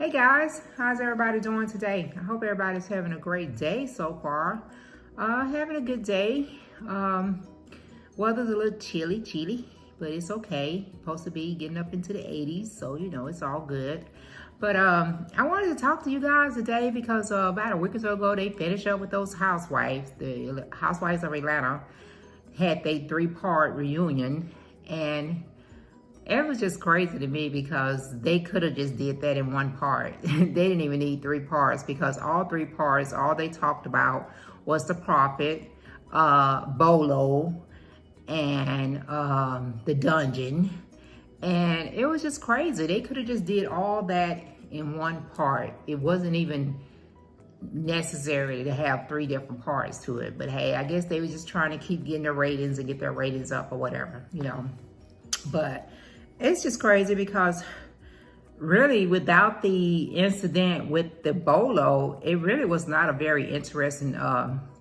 Hey guys, how's everybody doing today? I hope everybody's having a great day so far. Having a good day. Weather's a little chilly, but it's okay. Supposed to be getting up into the 80s, so you know it's all good. But I wanted to talk to you guys today because about a week or so ago they finished up with those housewives. The Housewives of Atlanta had their 3-part reunion, and it was just crazy to me because they could have just did that in one part. They didn't even need 3 parts because all 3 parts, all they talked about was the prophet, Bolo, and the dungeon. And it was just crazy. They could have just did all that in one part. It wasn't even necessary to have 3 different parts to it. But hey, I guess they were just trying to keep getting their ratings and get their ratings up or whatever, you know. But it's just crazy because really without the incident with the Bolo, it really was not a very interesting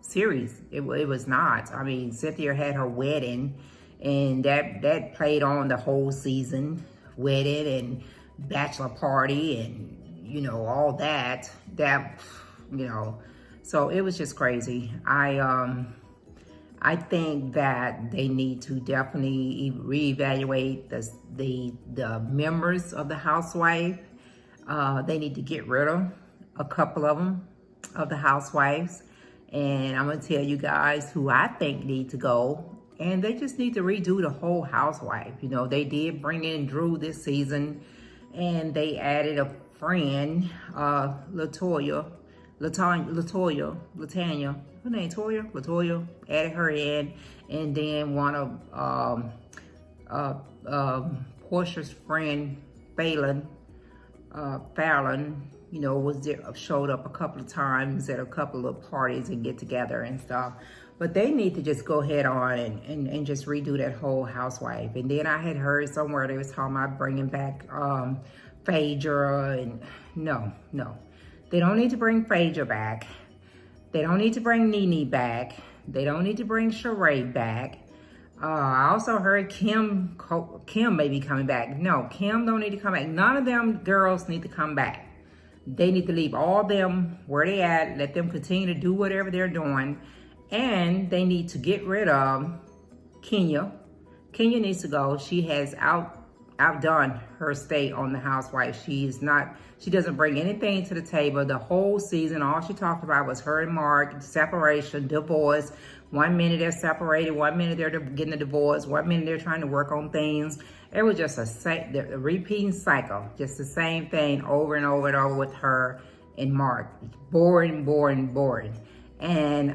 series. It was not. I mean, Cynthia had her wedding and that played on the whole season. Wedding and bachelor party and, you know, all that, you know, so it was just crazy. I think that they need to definitely reevaluate the members of the housewife. They need to get rid of a couple of them, of the housewives. And I'm gonna tell you guys who I think need to go. And they just need to redo the whole housewife. You know, they did bring in Drew this season and they added a friend, Latanya, her name Latoya, added her in, and then one of Portia's friend, Fallon, you know, was there, showed up a couple of times at a couple of parties and get together and stuff. But they need to just go ahead on and just redo that whole housewife. And then I had heard somewhere they was talking about bringing back Phaedra, and no. They don't need to bring Phaedra back. They don't need to bring Nene back. They don't need to bring Sheree back. I also heard Kim may be coming back. No, Kim don't need to come back. None of them girls need to come back. They need to leave all them where they at. Let them continue to do whatever they're doing. And they need to get rid of Kenya. Kenya needs to go. She has outdone her stay on the housewife. She doesn't bring anything to the table. The whole season, all she talked about was her and Mark, separation, divorce. 1 minute they're separated, 1 minute they're getting a divorce, 1 minute they're trying to work on things. It was just a repeating cycle, just the same thing over and over and over with her and Mark. Boring. And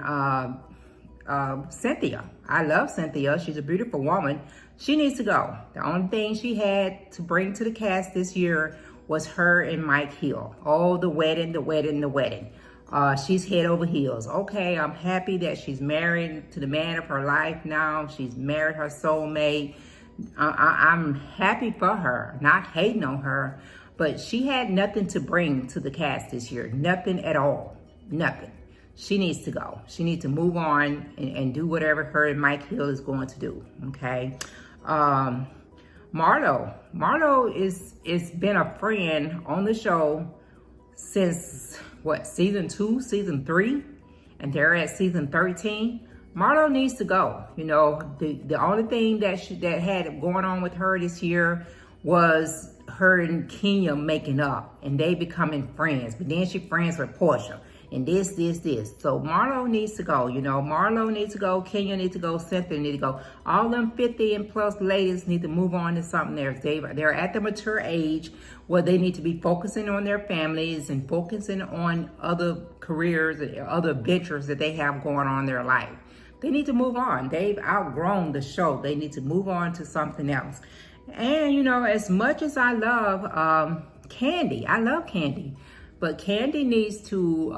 Cynthia, I love Cynthia. She's a beautiful woman. She needs to go. The only thing she had to bring to the cast this year was her and Mike Hill. Oh, the wedding. She's head over heels. Okay, I'm happy that she's married to the man of her life now. She's married her soulmate. I'm happy for her, not hating on her, but she had nothing to bring to the cast this year. Nothing at all. Nothing. She needs to go. She needs to move on and do whatever her and Mike Hill is going to do, okay? Marlo is been a friend on the show since, what, season 2, season 3? And they're at season 13. Marlo needs to go. You know, the only thing that had going on with her this year was her and Kenya making up. And they becoming friends. But then she friends with Portia. And this. So Marlo needs to go, you know. Marlo needs to go. Kenya needs to go. Cynthia needs to go. All them 50 and plus ladies need to move on to something else. They're at the mature age where they need to be focusing on their families and focusing on other careers, other ventures that they have going on in their life. They need to move on. They've outgrown the show. They need to move on to something else. And, you know, as much as I love Kandi, I love Kandi. But Kandi needs to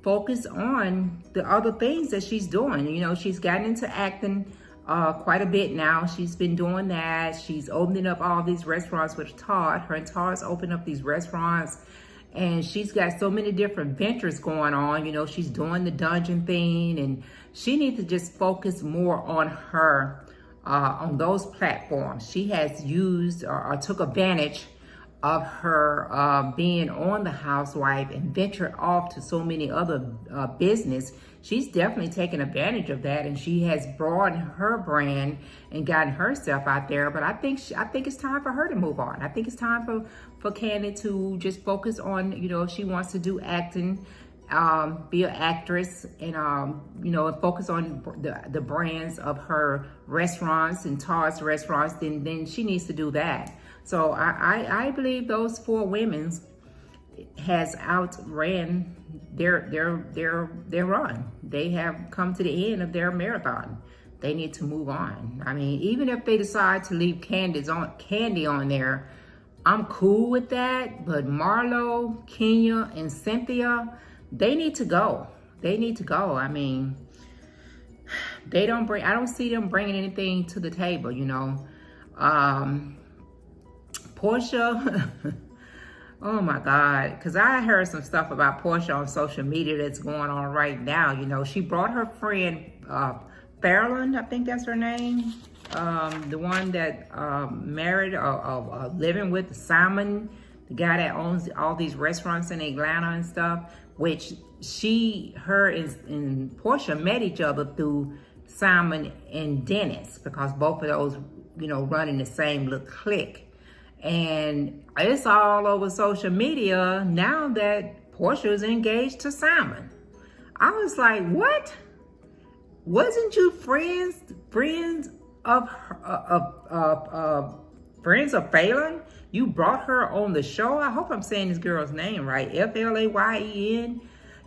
focus on the other things that she's doing. You know, she's gotten into acting quite a bit now. She's been doing that. She's opening up all these restaurants with Todd. Her and Todd's opened up these restaurants. And she's got so many different ventures going on. You know, she's doing the dungeon thing. And she needs to just focus more on her, on those platforms. She has used or took advantage of her being on the housewife and ventured off to so many other business, she's definitely taken advantage of that, and she has broadened her brand and gotten herself out there. But I think it's time for her to move on. I think it's time for Kandi to just focus on, you know, if she wants to do acting, be an actress, and you know, focus on the brands of her restaurants and Todd's restaurants, then she needs to do that. So I believe those 4 women has outran their run. They have come to the end of their marathon. They need to move on. I mean, even if they decide to leave Kandi on there, I'm cool with that. But Marlo, Kenya, and Cynthia, they need to go. They need to go. I mean, I don't see them bringing anything to the table, you know. Portia, oh my God, because I heard some stuff about Portia on social media that's going on right now. You know, she brought her friend Fairland, I think that's her name, the one that married or living with Simon, the guy that owns all these restaurants in Atlanta and stuff, which her and Portia met each other through Simon and Dennis, because both of those, you know, run in the same little clique. And it's all over social media now that Portia is engaged to Simon. I was like, what? Wasn't you friends of Phelan? You brought her on the show. I hope I'm saying this girl's name right. Flayen.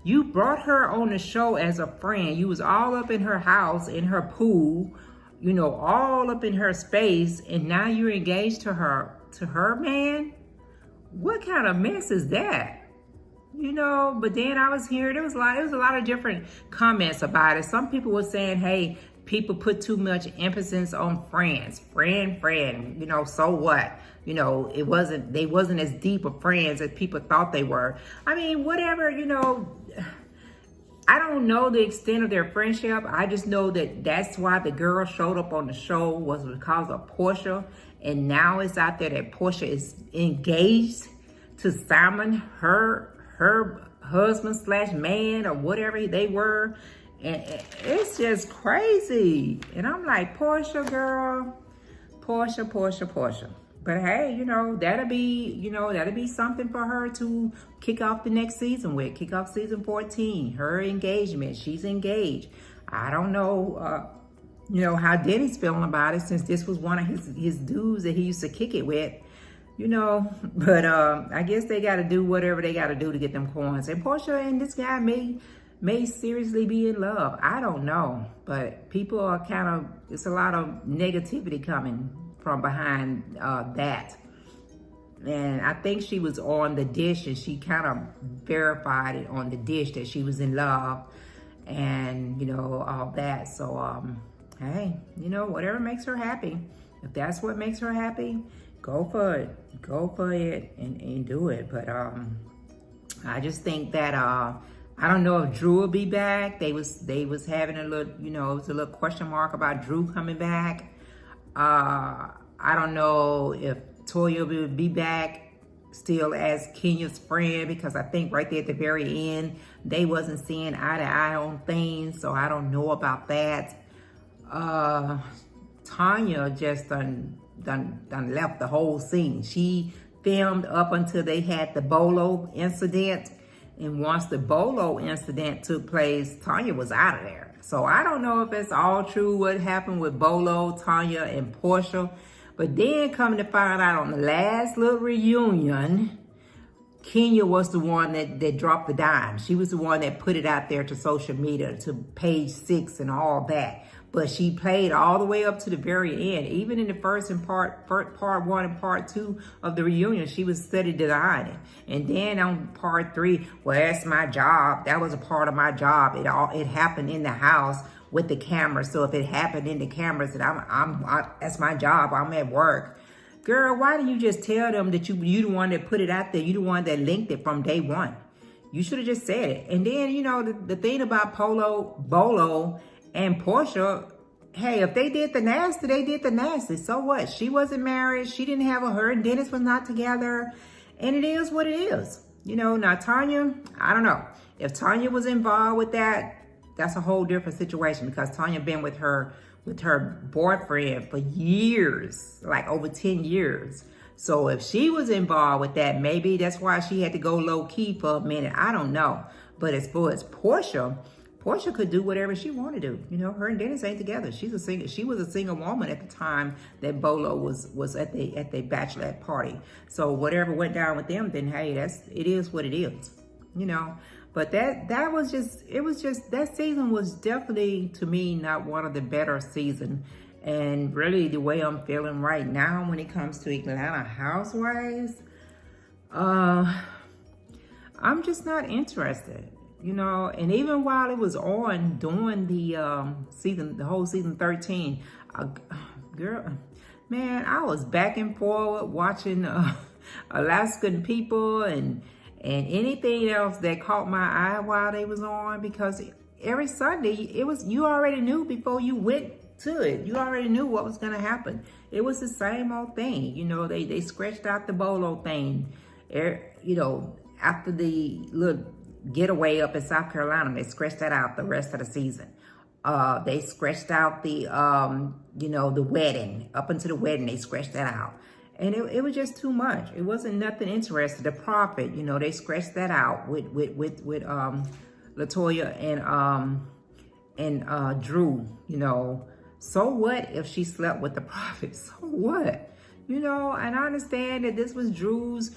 You brought her on the show as a friend. You was all up in her house, in her pool, you know, all up in her space, and now you're engaged to her man. What kind of mess is that? You know, but then I was hearing there was a lot of different comments about it. Some people were saying, hey, people put too much emphasis on friend, you know, so what? You know, they wasn't as deep of friends as people thought they were. I mean, whatever, you know, I don't know the extent of their friendship. I just know that that's why the girl showed up on the show, was because of Portia. And now it's out there that Portia is engaged to Simon, her husband / man, or whatever they were. And it's just crazy. And I'm like, Portia, girl, Portia. But hey, you know, that'll be something for her to kick off the next season with. Kick off season 14. Her engagement. She's engaged. I don't know, you know, how Denny's feeling about it, since this was one of his dudes that he used to kick it with, you know. But I guess they got to do whatever they got to do to get them coins. And Portia and this guy may seriously be in love. I don't know. But people are it's a lot of negativity coming from behind that. And I think she was on the dish, and she kind of verified it on the dish that she was in love, and, you know, all that. So, hey, you know, whatever makes her happy. If that's what makes her happy, go for it. Go for it and do it. But I just think that I don't know if Drew will be back. They was having a little, you know, it was a little question mark about Drew coming back. I don't know if Toya will be back still as Kenya's friend, because I think right there at the very end, they wasn't seeing eye to eye on things. So I don't know about that. Tanya just done left the whole scene. She filmed up until they had the Bolo incident. And once the Bolo incident took place, Tanya was out of there. So I don't know if it's all true what happened with Bolo, Tanya, and Portia. But then coming to find out on the last little reunion, Kenya was the one that dropped the dime. She was the one that put it out there to social media, to page 6 and all that. But she played all the way up to the very end. Even in the first and part 1 and part 2 of the reunion, she was steady denying it. And then on part 3, well, that's my job. That was a part of my job. It happened in the house with the camera. So if it happened in the cameras, then that's my job. I'm at work. Girl, why didn't you just tell them that you the one that put it out there? You the one that linked it from day one. You should have just said it. And then, you know, the thing about Bolo and Portia, hey, if they did the nasty, they did the nasty. So what? She wasn't married. She didn't have her and Dennis was not together. And it is what it is. You know, now Tanya, I don't know. If Tanya was involved with that, that's a whole different situation, because Tanya been with her boyfriend for years, like over 10 years. So if she was involved with that, maybe that's why she had to go low key for a minute. I don't know. But as far as Portia could do whatever she wanted to do. You know, her and Dennis ain't together. She was a single woman at the time that Bolo was at the bachelorette party. So whatever went down with them, then hey, it is what it is. You know. But that season was definitely, to me, not one of the better seasons. And really the way I'm feeling right now when it comes to Atlanta Housewives, I'm just not interested, you know. And even while it was on during the whole season 13, girl, man, I was back and forward watching Alaskan People and anything else that caught my eye while they was on, because every Sunday you already knew before you went to it. You already knew what was going to happen. It was the same old thing. You know, they scratched out the Bolo thing. You know, after the little getaway up in South Carolina, they scratched that out the rest of the season. They scratched out the, you know, the wedding. Up until the wedding, they scratched that out. And it was just too much. It wasn't nothing interesting. The Prophet, you know, they scratched that out with LaToya and Drew, you know. So what if she slept with the Prophet? So what? You know, and I understand that this was Drew's,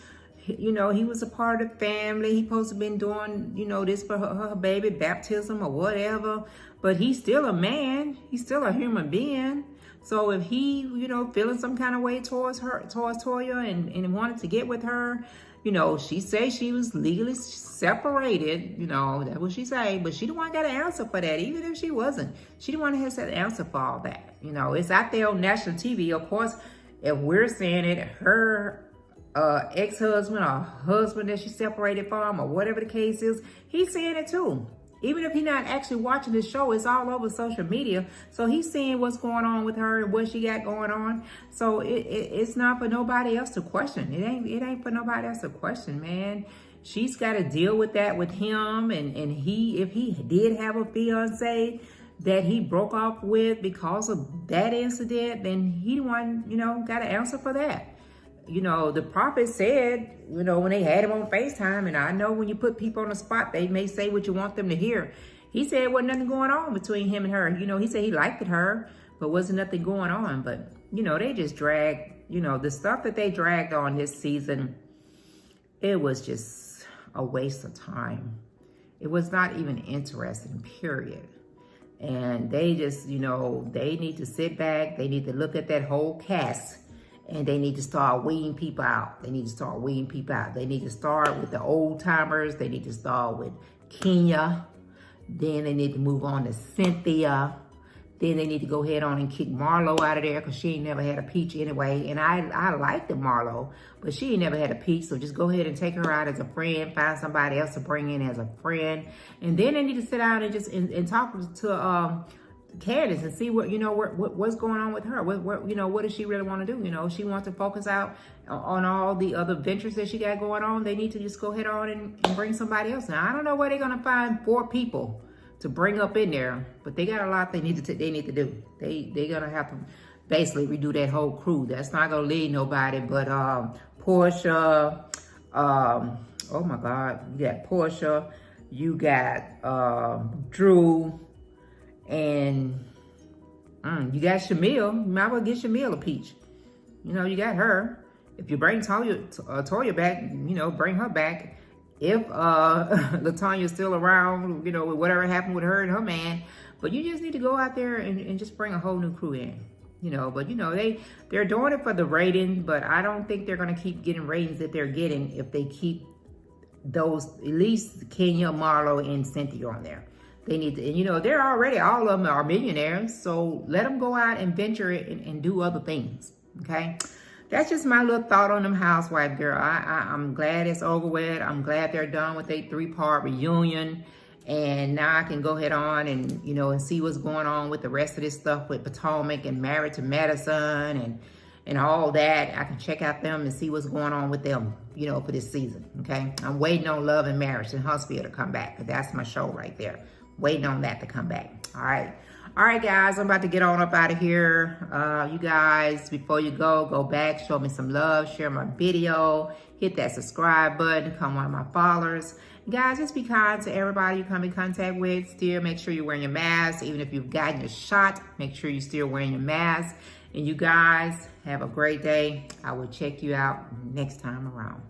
you know, he was a part of the family. He supposed to have been doing, you know, this for her baby baptism or whatever. But he's still a man. He's still a human being. So if he, you know, feeling some kind of way towards Toya and wanted to get with her, you know, she said she was legally separated, you know, that's what she said, but she didn't want to get an answer for that, even if she wasn't. She didn't want to have an answer for all that. You know, it's out there on national TV. Of course, if we're saying it, her ex-husband or husband that she separated from or whatever the case is, he's saying it too. Even if he's not actually watching the show, it's all over social media. So he's seeing what's going on with her and what she got going on. So it's not for nobody else to question. It ain't for nobody else to question, man. She's got to deal with that with him. And if he did have a fiance that he broke off with because of that incident, then he got to answer for that. You know, the Prophet said, you know, when they had him on FaceTime, and I know when you put people on the spot, they may say what you want them to hear. He said there wasn't nothing going on between him and her. You know, he said he liked her, but wasn't nothing going on. But, you know, they just dragged, you know, the stuff that they dragged on this season, it was just a waste of time. It was not even interesting, period. And they just, you know, they need to sit back. They need to look at that whole cast. And they need to start weeding people out. They need to start weeding people out. They need to start with the old timers. They need to start with Kenya. Then they need to move on to Cynthia. Then they need to go ahead on and kick Marlo out of there, because she ain't never had a peach anyway. And I liked the Marlo, but she ain't never had a peach. So just go ahead and take her out as a friend. Find somebody else to bring in as a friend. And then they need to sit down and just and talk to Candace and see what, you know, what's going on with her. What you know, what does she really want to do? You know, she wants to focus out on all the other ventures that she got going on. They need to just go ahead on and bring somebody else. Now, I don't know where they're going to find 4 people to bring up in there, but they got a lot they need to do. They're going to have to basically redo that whole crew. That's not going to lead nobody but Portia. Oh my God, you got Portia, you got Drew, and you got Shamil. You might as well get Shamil a peach. You know, you got her. If you bring Toya back, you know, bring her back. If LaTonya's still around, you know, whatever happened with her and her man. But you just need to go out there and just bring a whole new crew in. You know, but you know, they're doing it for the ratings, but I don't think they're going to keep getting ratings that they're getting if they keep those, at least Kenya, Marlo, and Cynthia on there. They need to, and you know, they're already, all of them are millionaires, so let them go out and venture it and do other things, okay? That's just my little thought on them housewife, girl. I'm glad it's over with. I'm glad they're done with their 3-part reunion. And now I can go ahead on and, you know, and see what's going on with the rest of this stuff with Potomac and Married to Medicine and all that. I can check out them and see what's going on with them, you know, for this season, okay? I'm waiting on Love and Marriage in Huntsville to come back, because that's my show right there. Waiting on that to come back, all right? All right, guys, I'm about to get on up out of here. You guys, before you go back, show me some love, share my video, hit that subscribe button, become one of my followers. Guys, just be kind to everybody you come in contact with. Still make sure you're wearing your mask. Even if you've gotten your shot, make sure you're still wearing your mask. And you guys, have a great day. I will check you out next time around.